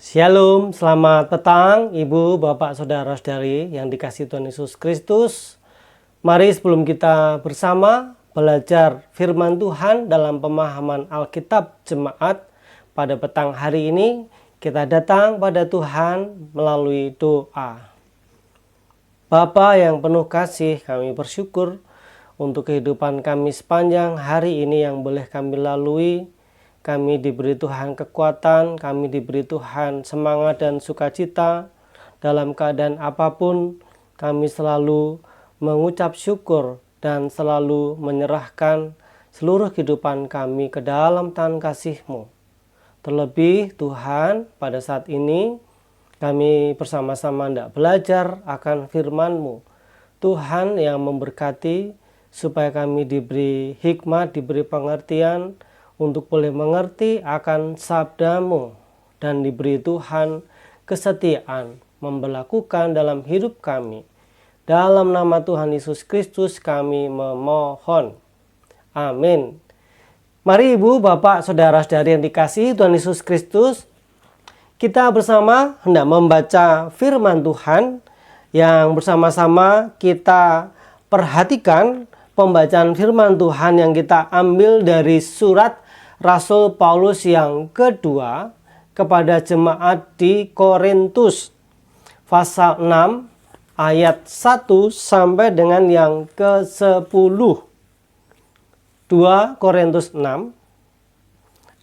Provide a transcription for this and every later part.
Shalom, selamat petang Ibu, Bapak, Saudara-saudari yang dikasihi Tuhan Yesus Kristus. Mari sebelum kita bersama belajar firman Tuhan dalam pemahaman Alkitab Jemaat pada petang hari ini, kita datang pada Tuhan melalui doa. Bapa yang penuh kasih, kami bersyukur untuk kehidupan kami sepanjang hari ini yang boleh kami lalui. Kami diberi Tuhan kekuatan, kami diberi Tuhan semangat dan sukacita. Dalam keadaan apapun, kami selalu mengucap syukur dan selalu menyerahkan seluruh kehidupan kami ke dalam tangan kasih-Mu. Terlebih Tuhan, pada saat ini kami bersama-sama hendak belajar akan firman-Mu. Tuhan yang memberkati supaya kami diberi hikmat, diberi pengertian, untuk boleh mengerti akan sabda-Mu dan diberi Tuhan kesetiaan memberlakukan dalam hidup kami. Dalam nama Tuhan Yesus Kristus kami memohon. Amin. Mari Ibu, Bapak, Saudara-saudari yang dikasihi Tuhan Yesus Kristus, kita bersama hendak membaca firman Tuhan yang bersama-sama kita perhatikan pembacaan firman Tuhan yang kita ambil dari surat Rasul Paulus yang kedua kepada jemaat di Korintus, pasal 6 ayat 1 sampai dengan yang ke-10. 2 Korintus 6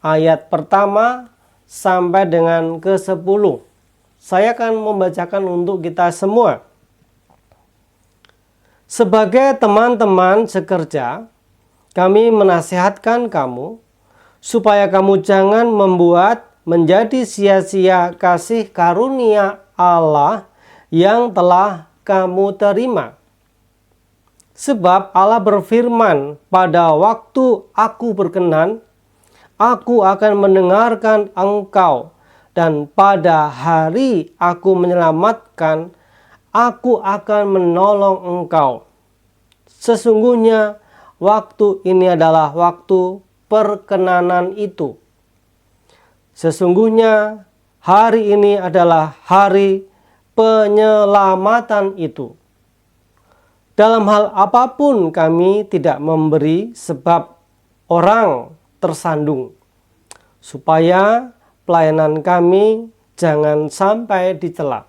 ayat pertama sampai dengan ke-10. Saya akan membacakan untuk kita semua. Sebagai teman-teman sekerja, kami menasihatkan kamu supaya kamu jangan membuat menjadi sia-sia kasih karunia Allah yang telah kamu terima. Sebab Allah berfirman, pada waktu aku berkenan, aku akan mendengarkan engkau, dan pada hari aku menyelamatkan, aku akan menolong engkau. Sesungguhnya waktu ini adalah waktu perkenanan itu. Sesungguhnya hari ini adalah hari penyelamatan itu. Dalam hal apapun kami tidak memberi sebab orang tersandung, supaya pelayanan kami jangan sampai dicela.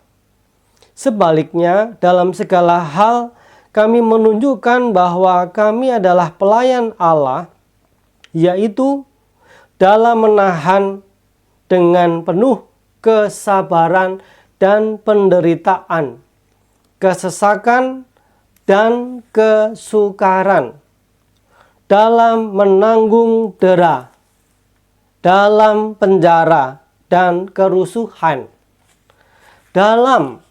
Sebaliknya, dalam segala hal kami menunjukkan bahwa kami adalah pelayan Allah, yaitu dalam menahan dengan penuh kesabaran dan penderitaan, kesesakan dan kesukaran, dalam menanggung dera, dalam penjara dan kerusuhan, dalam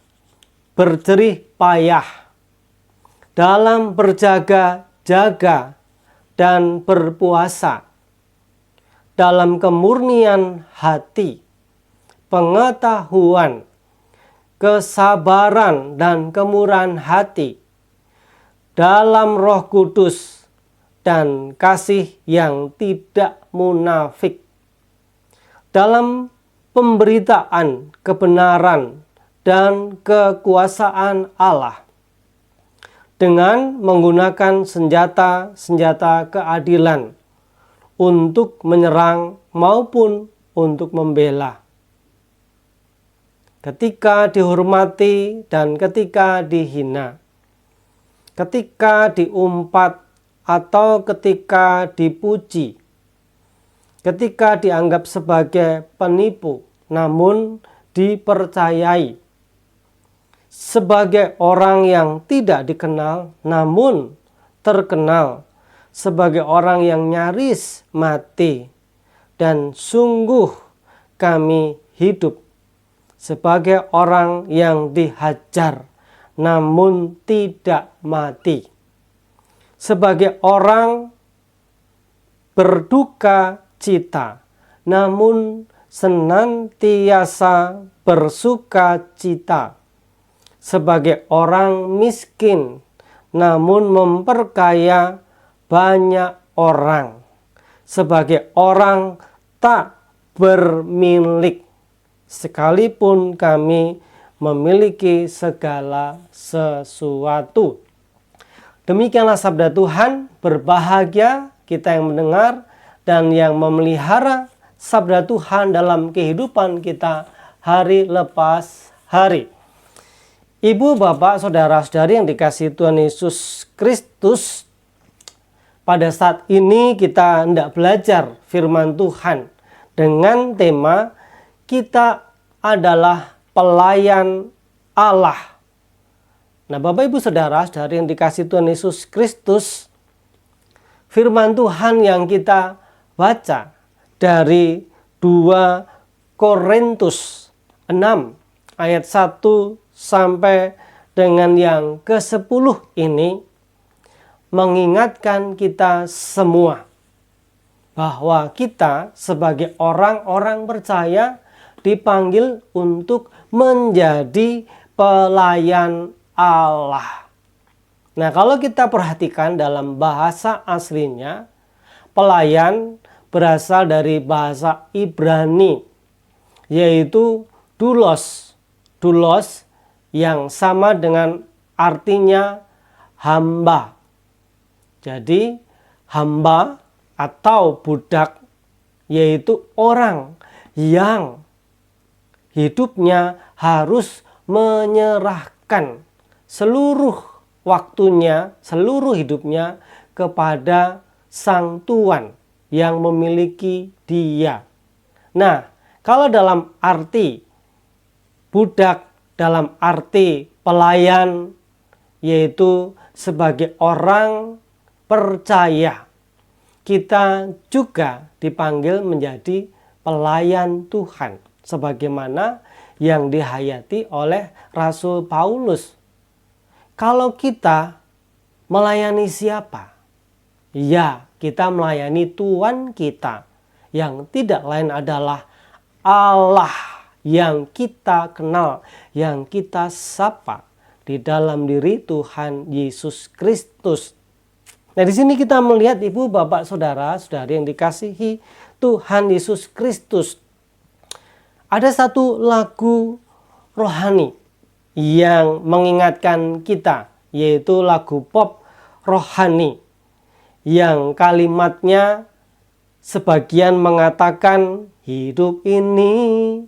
berjerih payah, dalam berjaga-jaga dan berpuasa, dalam kemurnian hati, pengetahuan, kesabaran dan kemurahan hati, dalam Roh Kudus dan kasih yang tidak munafik, dalam pemberitaan kebenaran dan kekuasaan Allah, dengan menggunakan senjata-senjata keadilan untuk menyerang maupun untuk membela. Ketika dihormati dan ketika dihina, ketika diumpat atau ketika dipuji, ketika dianggap sebagai penipu namun dipercayai, sebagai orang yang tidak dikenal namun terkenal, sebagai orang yang nyaris mati dan sungguh kami hidup, sebagai orang yang dihajar namun tidak mati, sebagai orang berduka cita namun senantiasa bersuka cita, sebagai orang miskin namun memperkaya banyak orang, sebagai orang tak bermilik, sekalipun kami memiliki segala sesuatu. Demikianlah sabda Tuhan. Berbahagia kita yang mendengar dan yang memelihara sabda Tuhan dalam kehidupan kita hari lepas hari. Ibu, bapak, saudara-saudari yang dikasihi Tuhan Yesus Kristus, pada saat ini kita hendak belajar firman Tuhan dengan tema kita adalah pelayan Allah. Nah, Bapak Ibu Saudara-saudari yang dikasihi Tuhan Yesus Kristus, firman Tuhan yang kita baca dari 2 Korintus 6 ayat 1 sampai dengan yang ke-10 ini mengingatkan kita semua bahwa kita sebagai orang-orang percaya dipanggil untuk menjadi pelayan Allah. Nah, kalau kita perhatikan dalam bahasa aslinya, pelayan berasal dari bahasa Ibrani, yaitu doulos. Doulos yang sama dengan artinya hamba. Jadi, hamba atau budak yaitu orang yang hidupnya harus menyerahkan seluruh waktunya, seluruh hidupnya kepada sang tuan yang memiliki dia. Nah, kalau dalam arti budak, dalam arti pelayan, yaitu sebagai orang percaya, kita juga dipanggil menjadi pelayan Tuhan, sebagaimana yang dihayati oleh Rasul Paulus. Kalau kita melayani siapa? Ya, kita melayani Tuhan kita, yang tidak lain adalah Allah yang kita kenal, yang kita sapa di dalam diri Tuhan Yesus Kristus. Nah, di sini kita melihat Ibu, Bapak, Saudara-saudari yang dikasihi Tuhan Yesus Kristus. Ada satu lagu rohani yang mengingatkan kita, yaitu lagu pop rohani yang kalimatnya sebagian mengatakan hidup ini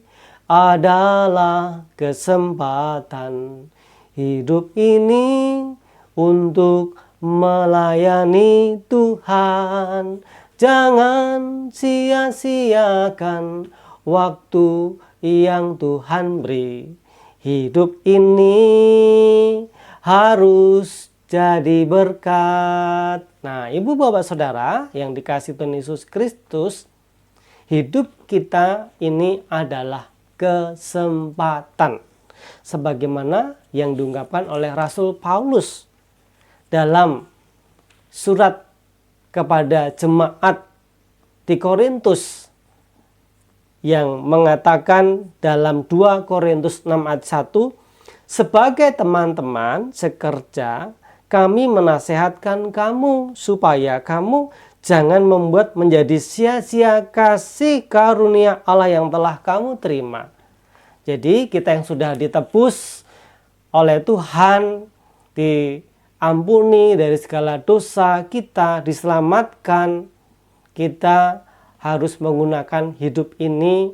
adalah kesempatan, hidup ini untuk melayani Tuhan, jangan sia-siakan waktu yang Tuhan beri. Hidup ini harus jadi berkat. Nah, Ibu, Bapak, Saudara yang dikasihi Tuhan Yesus Kristus, hidup kita ini adalah kesempatan. Sebagaimana yang diungkapkan oleh Rasul Paulus dalam surat kepada jemaat di Korintus, yang mengatakan dalam 2 Korintus 6 ayat 1, sebagai teman-teman sekerja, kami menasehatkan kamu supaya kamu jangan membuat menjadi sia-sia kasih karunia Allah yang telah kamu terima. Jadi kita yang sudah ditebus oleh Tuhan, diampuni dari segala dosa kita, diselamatkan, kita harus menggunakan hidup ini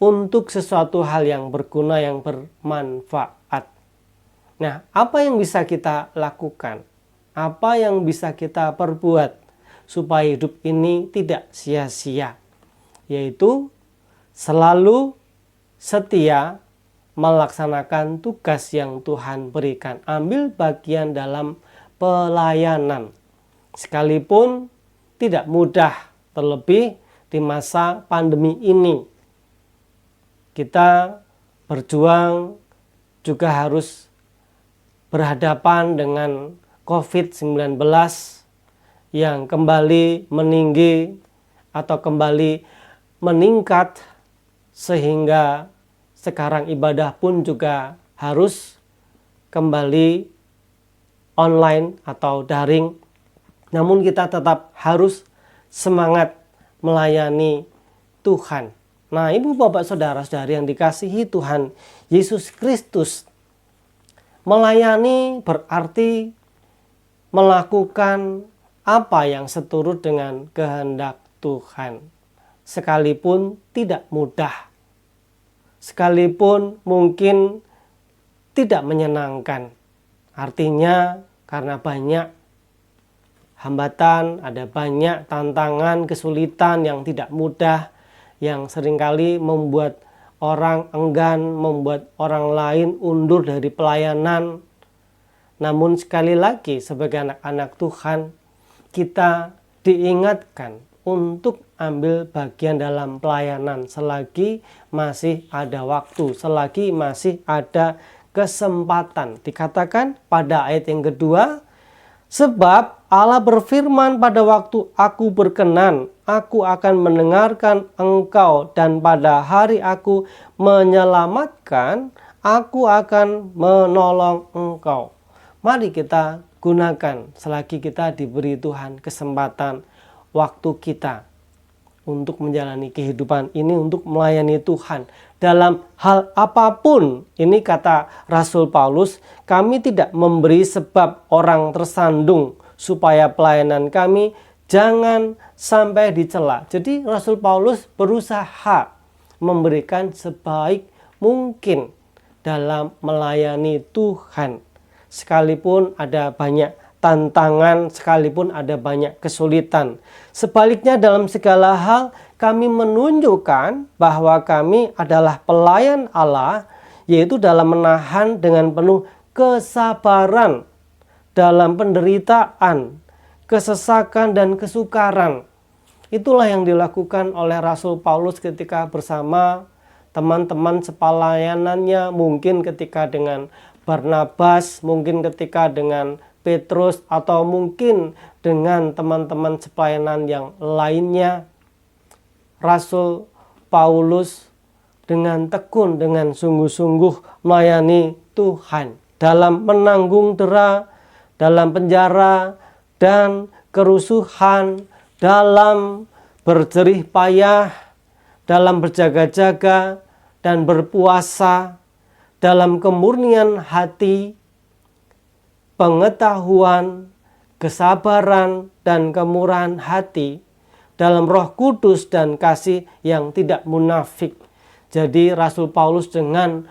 untuk sesuatu hal yang berguna, yang bermanfaat. Nah, apa yang bisa kita lakukan? Apa yang bisa kita perbuat supaya hidup ini tidak sia-sia? Yaitu selalu setia melaksanakan tugas yang Tuhan berikan. Ambil bagian dalam pelayanan. Sekalipun tidak mudah, terlebih di masa pandemi ini. Kita berjuang juga harus berhadapan dengan COVID-19 yang kembali meninggi atau kembali meningkat, sehingga sekarang ibadah pun juga harus kembali online atau daring. Namun kita tetap harus semangat melayani Tuhan. Nah, Ibu Bapak Saudara-saudari yang dikasihi Tuhan Yesus Kristus, melayani berarti melakukan apa yang seturut dengan kehendak Tuhan. Sekalipun tidak mudah, sekalipun mungkin tidak menyenangkan. Artinya karena banyak hambatan, ada banyak tantangan, kesulitan yang tidak mudah, yang seringkali membuat orang enggan, membuat orang lain undur dari pelayanan. Namun sekali lagi sebagai anak-anak Tuhan, kita diingatkan untuk ambil bagian dalam pelayanan selagi masih ada waktu, selagi masih ada kesempatan. Dikatakan pada ayat yang kedua, sebab Allah berfirman pada waktu aku berkenan, aku akan mendengarkan engkau, dan pada hari aku menyelamatkan, aku akan menolong engkau. Mari kita gunakan selagi kita diberi Tuhan kesempatan waktu kita untuk menjalani kehidupan ini, untuk melayani Tuhan dalam hal apapun. Ini kata Rasul Paulus, kami tidak memberi sebab orang tersandung supaya pelayanan kami jangan sampai dicela. Jadi Rasul Paulus berusaha memberikan sebaik mungkin dalam melayani Tuhan. Sekalipun ada banyak tantangan, sekalipun ada banyak kesulitan. Sebaliknya dalam segala hal kami menunjukkan bahwa kami adalah pelayan Allah, yaitu dalam menahan dengan penuh kesabaran dalam penderitaan, kesesakan dan kesukaran. Itulah yang dilakukan oleh Rasul Paulus ketika bersama teman-teman sepelayanannya, mungkin ketika dengan Barnabas, mungkin ketika dengan Petrus, atau mungkin dengan teman-teman sepelayanan yang lainnya. Rasul Paulus dengan tekun, dengan sungguh-sungguh melayani Tuhan dalam menanggung dera, dalam penjara dan kerusuhan, dalam berjerih payah, dalam berjaga-jaga dan berpuasa, dalam kemurnian hati, pengetahuan, kesabaran, dan kemurahan hati, dalam Roh Kudus dan kasih yang tidak munafik. Jadi Rasul Paulus dengan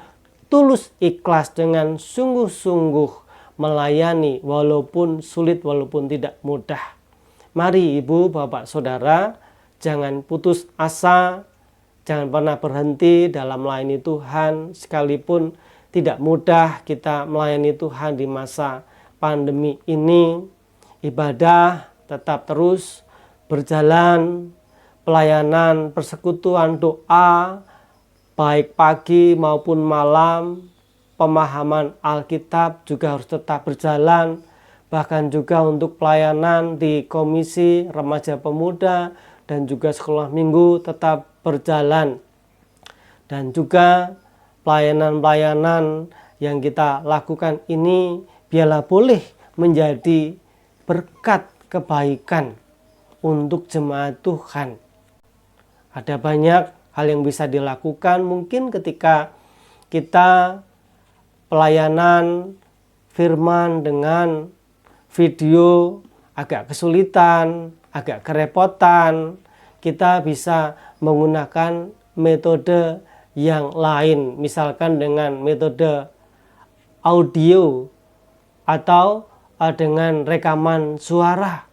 tulus ikhlas, dengan sungguh-sungguh melayani walaupun sulit, walaupun tidak mudah. Mari Ibu, Bapak, Saudara, jangan putus asa, jangan pernah berhenti dalam melayani Tuhan, sekalipun tidak mudah kita melayani Tuhan di masa pandemi ini. Ibadah tetap terus berjalan, pelayanan, persekutuan, doa, baik pagi maupun malam, pemahaman Alkitab juga harus tetap berjalan. Bahkan juga untuk pelayanan di Komisi Remaja Pemuda dan juga sekolah minggu tetap berjalan. Dan juga pelayanan-pelayanan yang kita lakukan ini biarlah boleh menjadi berkat kebaikan untuk jemaat Tuhan. Ada banyak hal yang bisa dilakukan, mungkin ketika kita pelayanan firman dengan video agak kesulitan, agak kerepotan, kita bisa menggunakan metode yang lain, misalkan dengan metode audio atau dengan rekaman suara.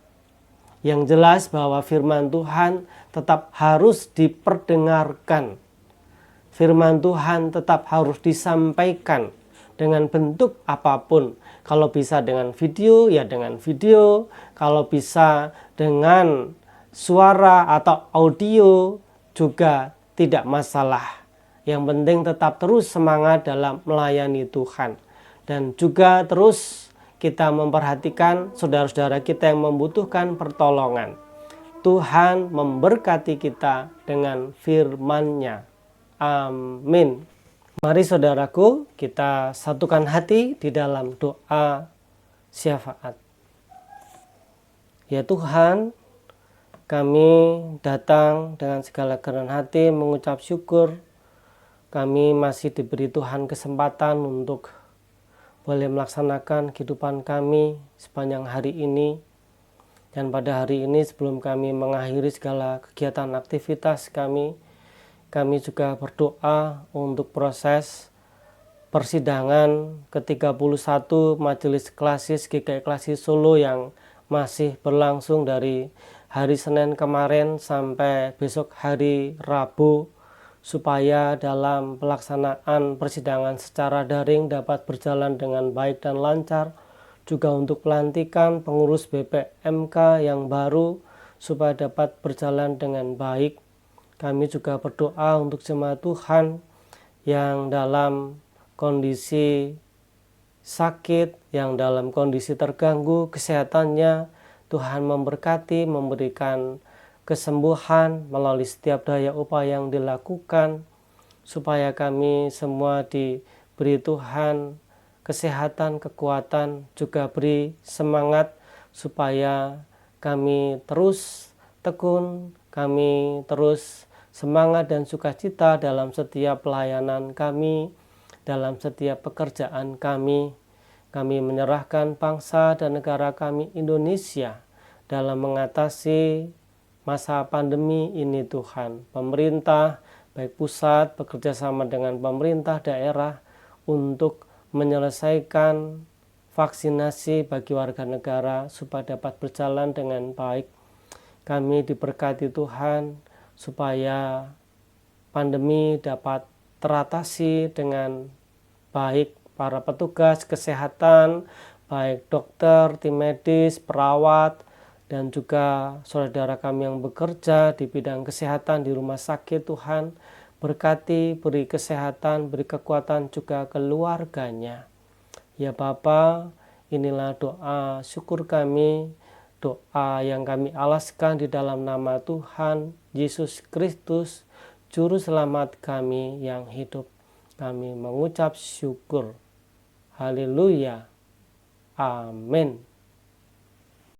Yang jelas bahwa firman Tuhan tetap harus diperdengarkan. Firman Tuhan tetap harus disampaikan dengan bentuk apapun. Kalau bisa dengan video, ya dengan video. Kalau bisa dengan suara atau audio juga tidak masalah. Yang penting tetap terus semangat dalam melayani Tuhan. Dan juga terus kita memperhatikan saudara-saudara kita yang membutuhkan pertolongan. Tuhan memberkati kita dengan firman-Nya. Amin. Mari saudaraku, kita satukan hati di dalam doa syafaat. Ya Tuhan, kami datang dengan segala kerendahan hati mengucap syukur. Kami masih diberi Tuhan kesempatan untuk boleh melaksanakan kehidupan kami sepanjang hari ini. Dan pada hari ini sebelum kami mengakhiri segala kegiatan aktivitas kami juga berdoa untuk proses persidangan ke-31 Majelis Klasis GKI Klasis Solo yang masih berlangsung dari hari Senin kemarin sampai besok hari Rabu, supaya dalam pelaksanaan persidangan secara daring dapat berjalan dengan baik dan lancar. Juga untuk pelantikan pengurus BPMK yang baru supaya dapat berjalan dengan baik. Kami juga berdoa untuk jemaat Tuhan yang dalam kondisi sakit, yang dalam kondisi terganggu kesehatannya. Tuhan memberkati, memberikan kesembuhan melalui setiap daya upaya yang dilakukan, supaya kami semua diberi Tuhan kesehatan, kekuatan, juga beri semangat supaya kami terus tekun, kami terus semangat dan sukacita dalam setiap pelayanan kami, dalam setiap pekerjaan kami. Kami menyerahkan bangsa dan negara kami Indonesia dalam mengatasi masa pandemi ini Tuhan. Pemerintah baik pusat bekerja sama dengan pemerintah daerah untuk menyelesaikan vaksinasi bagi warga negara supaya dapat berjalan dengan baik. Kami diberkati Tuhan supaya pandemi dapat teratasi dengan baik. Para petugas kesehatan, baik dokter, tim medis, perawat, dan juga saudara kami yang bekerja di bidang kesehatan di rumah sakit, Tuhan berkati, beri kesehatan, beri kekuatan juga keluarganya. Ya Bapa, inilah doa syukur kami, doa yang kami alaskan di dalam nama Tuhan Yesus Kristus, Juru Selamat kami yang hidup. Kami mengucap syukur. Haleluya. Amin.